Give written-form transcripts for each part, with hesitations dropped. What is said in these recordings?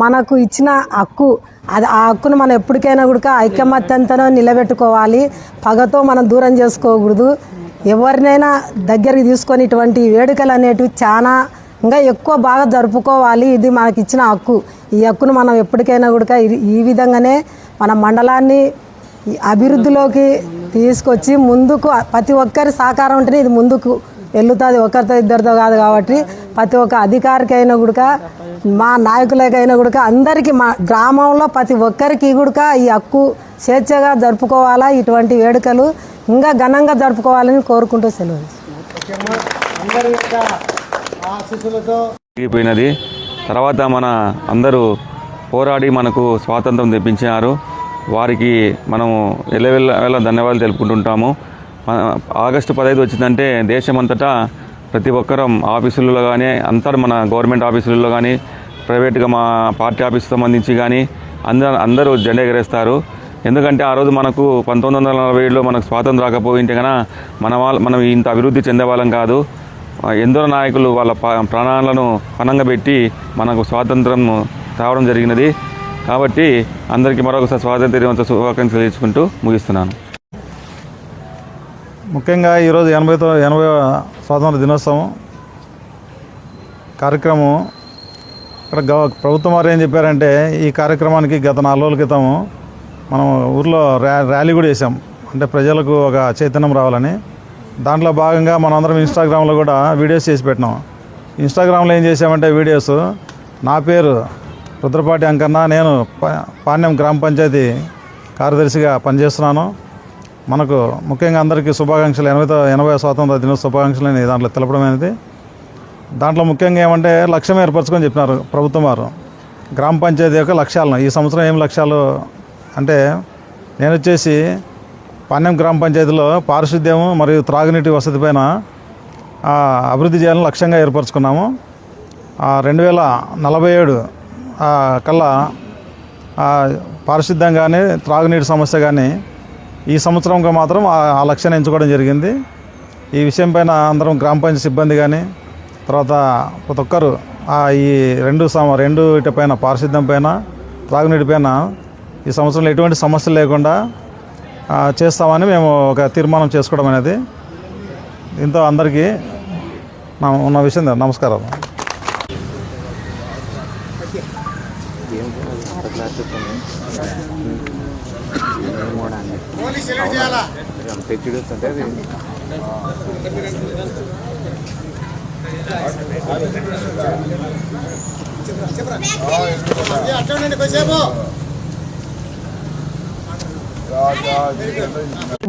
మనకు ఇచ్చిన హక్కు అది. ఆ హక్కును మనం ఎప్పటికైనా కూడా ఐకమత్యంతో నిలబెట్టుకోవాలి. పగతో మనం దూరం చేసుకోకూడదు. ఎవరినైనా దగ్గరికి తీసుకొని ఇటువంటి వేడుకలు అనేటివి చాలా ఇంకా ఎక్కువ బాగా జరుపుకోవాలి. ఇది మనకి ఇచ్చిన హక్కు. ఈ హక్కును మనం ఎప్పటికైనా కూడా ఈ విధంగానే మన మండలాన్ని అభివృద్ధిలోకి తీసుకొచ్చి ముందుకు ప్రతి ఒక్కరి సహకారం ఉంటేనే ఇది ముందుకు వెళ్తుంది. ఒకరితో ఇద్దరితో కాదు. కాబట్టి ప్రతి ఒక్క అధికారికైనా కూడా మా నాయకులకైనా కూడా అందరికీ మా గ్రామంలో ప్రతి ఒక్కరికి కూడా ఈ హక్కు స్వేచ్ఛగా జరుపుకోవాలా. ఇటువంటి వేడుకలు ఇంకా ఘనంగా జరుపుకోవాలని కోరుకుంటూ సెలవు పోయినది. తర్వాత మన అందరూ పోరాడి మనకు స్వాతంత్రం తెప్పించినారు. వారికి మనము ఎల్లవెల్ల ధన్యవాదాలు తెలుపుకుంటుంటాము. ఆగస్టు 15 వచ్చిందంటే దేశమంతటా ప్రతి ఒక్కరం ఆఫీసులలో కానీ అంతా మన గవర్నమెంట్ ఆఫీసులలో కానీ ప్రైవేట్గా మా పార్టీ ఆఫీసు సంబంధించి కానీ అందరూ జెండా ఎగరేస్తారు. ఎందుకంటే ఆ రోజు మనకు 1947లో మనకు స్వాతంత్రం రాకపోయింటే కన్నా మనం ఇంత అభివృద్ధి చెందేవాళ్ళం కాదు. ఎందరో నాయకులు వాళ్ళ ప్రాణాలను పణంగా పెట్టి మనకు స్వాతంత్రం రావడం జరిగినది. కాబట్టి అందరికీ మరొకసారి స్వాతంత్ర దినోత్సవ శుభాకాంక్షలు తెలుసుకుంటూ ముగిస్తున్నాను. ముఖ్యంగా ఈరోజు 80వ స్వాతంత్ర దినోత్సవం కార్యక్రమం ఇక్కడ ప్రభుత్వం వారు ఏం చెప్పారంటే ఈ కార్యక్రమానికి గత 4 రోజుల క్రితం మనం ఊర్లో ర్యాలీ కూడా చేసాం. అంటే ప్రజలకు ఒక చైతన్యం రావాలని. దాంట్లో భాగంగా మనందరం ఇన్స్టాగ్రామ్లో కూడా వీడియోస్ చేసి పెట్టినాం. ఇన్స్టాగ్రామ్లో ఏం చేసామంటే వీడియోస్ నా పేరు రుద్రపాటి అంకన్న, నేను పాణ్యం గ్రామ పంచాయతీ కార్యదర్శిగా పనిచేస్తున్నాను. మనకు ముఖ్యంగా అందరికీ శుభాకాంక్షలు 80వ స్వాతంత్ర దినోత్సవ శుభాకాంక్షలు అని దాంట్లో తెలపడం అనేది. దాంట్లో ముఖ్యంగా ఏమంటే లక్ష్యం ఏర్పరచుకొని చెప్పినారు ప్రభుత్వం వారు. గ్రామ పంచాయతీ యొక్క లక్ష్యాలను ఈ సంవత్సరం ఏం లక్ష్యాలు అంటే నేను వచ్చేసి పాణ్యం గ్రామ పంచాయతీలో పారిశుద్ధ్యం మరియు త్రాగునీటి వసతి పైన అభివృద్ధి చేయాలని లక్ష్యంగా ఏర్పరచుకున్నాము. 2047 కల్లా పారిశుద్ధ్యం కానీ త్రాగునీటి సమస్య కానీ ఈ సంవత్సరంగా మాత్రం ఆ లక్ష్యాన్ని ఎంచుకోవడం జరిగింది. ఈ విషయం పైన అందరం గ్రామ పంచాయతీ సిబ్బంది కానీ తర్వాత ప్రతి ఒక్కరు ఈ రెండు ఇటు పైన పారిశుద్ధ్యం పైన త్రాగునీటి పైన ఈ సంవత్సరంలో ఎటువంటి సమస్యలు లేకుండా చేస్తామని మేము ఒక తీర్మానం చేసుకోవడం అనేది. దీంతో అందరికీ ఉన్న విషయం నమస్కారం.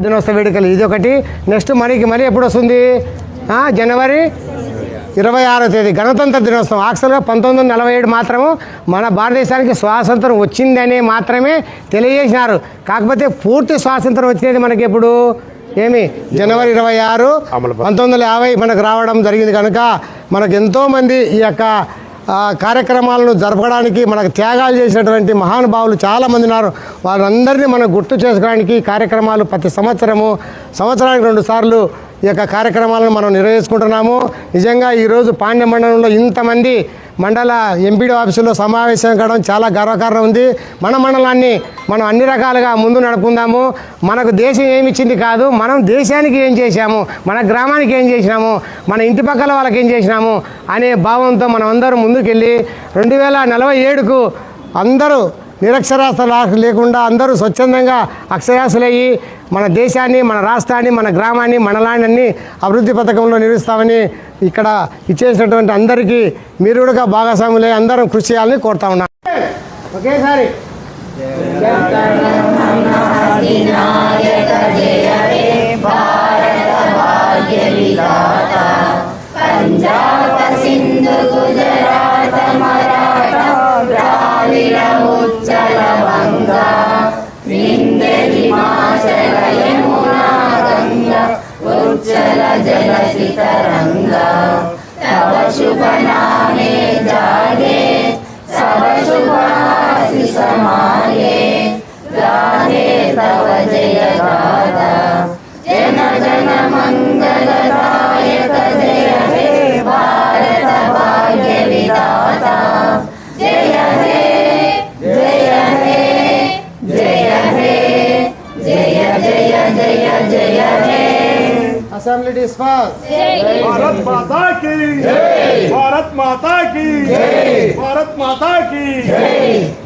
దినోత్సవ వేడుకలు ఇది ఒకటి. నెక్స్ట్ మళ్ళీ ఎప్పుడు వస్తుంది? జనవరి 26వ తేదీ గణతంత్ర దినోత్సవం. యాక్చువల్గా 1947 మాత్రము మన భారతదేశానికి స్వాతంత్రం వచ్చిందని మాత్రమే తెలియజేసినారు. కాకపోతే పూర్తి స్వాతంత్రం వచ్చినది మనకి ఎప్పుడు జనవరి 26, 1950 మనకు రావడం జరిగింది. కనుక మనకు ఎంతోమంది ఈ యొక్క కార్యక్రమాలను జరపడానికి మనకు త్యాగాలు చేసినటువంటి మహానుభావులు చాలామంది ఉన్నారు. వారందరినీ మనం గుర్తు చేసుకోవడానికి కార్యక్రమాలు ప్రతి సంవత్సరానికి 2 సార్లు ఈ యొక్క కార్యక్రమాలను మనం నిర్వహించుకుంటున్నాము. నిజంగా ఈరోజు పాణ్యం మండలంలో ఇంతమంది మండల ఎంపీడీ ఆఫీసులో సమావేశం కావడం చాలా గర్వకారణం ఉంది. మన మండలాన్ని మనం అన్ని రకాలుగా ముందు నడుపుకుందాము. మనకు దేశం ఏమి ఇచ్చింది కాదు, మనం దేశానికి ఏం చేశాము, మన గ్రామానికి ఏం చేసినాము, మన ఇంటి పక్కల వాళ్ళకి ఏం చేసినాము అనే భావంతో మనం అందరూ ముందుకెళ్ళి 2047కు అందరూ నిరక్షరాస్యత లేకుండా అందరూ స్వచ్ఛందంగా అక్షరాస్యులయ్యి మన దేశాన్ని, మన రాష్ట్రాన్ని, మన గ్రామాన్ని, మండలాన్ని అభివృద్ధి పథకంలో నిర్వహిస్తామని ఇక్కడ ఇచ్చేసినటువంటి అందరికీ మీరు కూడా భాగస్వాములై అందరం కృషి చేయాలని కోరుతా ఉన్నాను. ఒకేసారి उज्जल जलसितरंगा तव शुभ नामे जागे सब शुभ आशीष मागे गाहे तव जय गाथा जन जन मंगलदायक जय हे भारत जय जय जय हे असेंबली डिस्पर्स। भारत माता की जय, भारत माता की जय, भारत माता की जय।